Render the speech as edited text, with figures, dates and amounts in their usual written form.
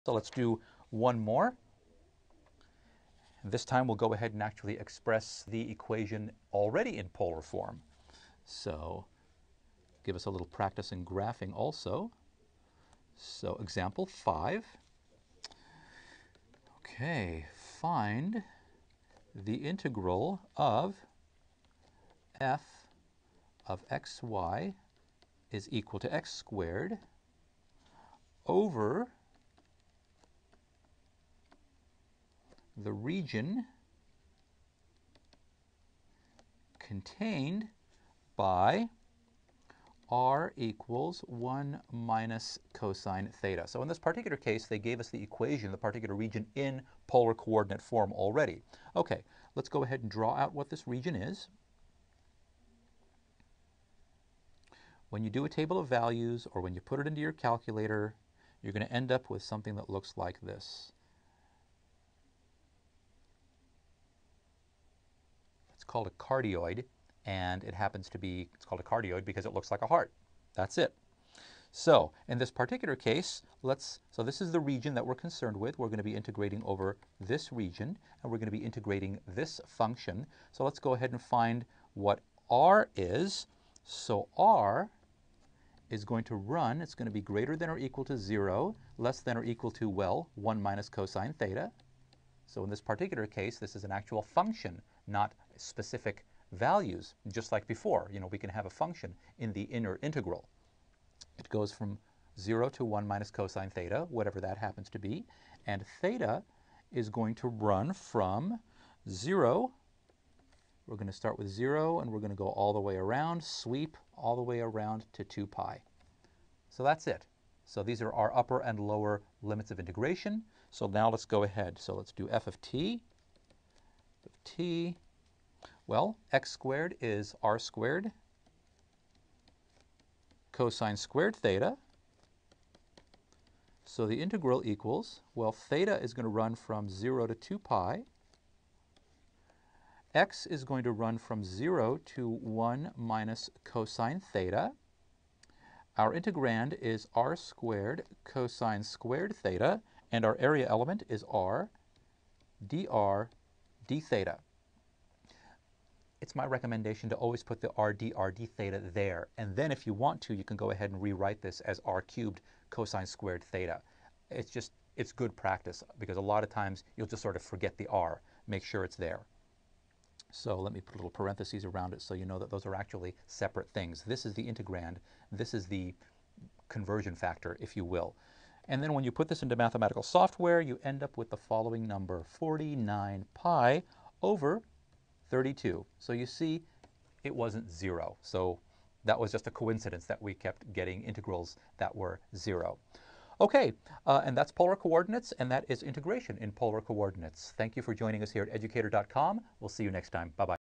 So let's do one more. This time we'll go ahead and actually express the equation already in polar form. So give us a little practice in graphing also. So example 5. Okay, find the integral of f of xy is equal to x squared over the region contained by r equals 1 minus cosine theta. So in this particular case, they gave us the equation, the particular region, in polar coordinate form already. Okay, let's go ahead and draw out what this region is. When you do a table of values or when you put it into your calculator, you're going to end up with something that looks like this. It's called a cardioid, and it happens to be, it's called a cardioid because it looks like a heart. That's it. So in this particular case, so this is the region that we're concerned with. We're going to be integrating over this region, and we're going to be integrating this function. So let's go ahead and find what r is. So r is going to run, it's going to be greater than or equal to 0, less than or equal to, well, 1 minus cosine theta. So in this particular case, this is an actual function, not specific values. Just like before, we can have a function in the inner integral. It goes from 0 to 1 minus cosine theta, whatever that happens to be. And theta is going to run from 0. We're going to start with 0, and we're going to go all the way around, sweep all the way around to 2 pi. So that's it. So these are our upper and lower limits of integration. So now let's go ahead. So let's do f of t. Well, x squared is r squared cosine squared theta. So the integral equals, well, theta is going to run from 0 to 2 pi. X is going to run from 0 to 1 minus cosine theta. Our integrand is r squared cosine squared theta, and our area element is r dr d theta. It's my recommendation to always put the r dr d theta there, and then if you want to, you can go ahead and rewrite this as r cubed cosine squared theta. It's good practice, because a lot of times you'll just sort of forget the r. Make sure it's there. So let me put little parentheses around it so you know that those are actually separate things. This is the integrand. This is the conversion factor, if you will. And then when you put this into mathematical software, you end up with the following number, 49 pi over 32. So you see, it wasn't 0. So that was just a coincidence that we kept getting integrals that were 0. Okay, and that's polar coordinates, and that is integration in polar coordinates. Thank you for joining us here at Educator.com. We'll see you next time. Bye-bye.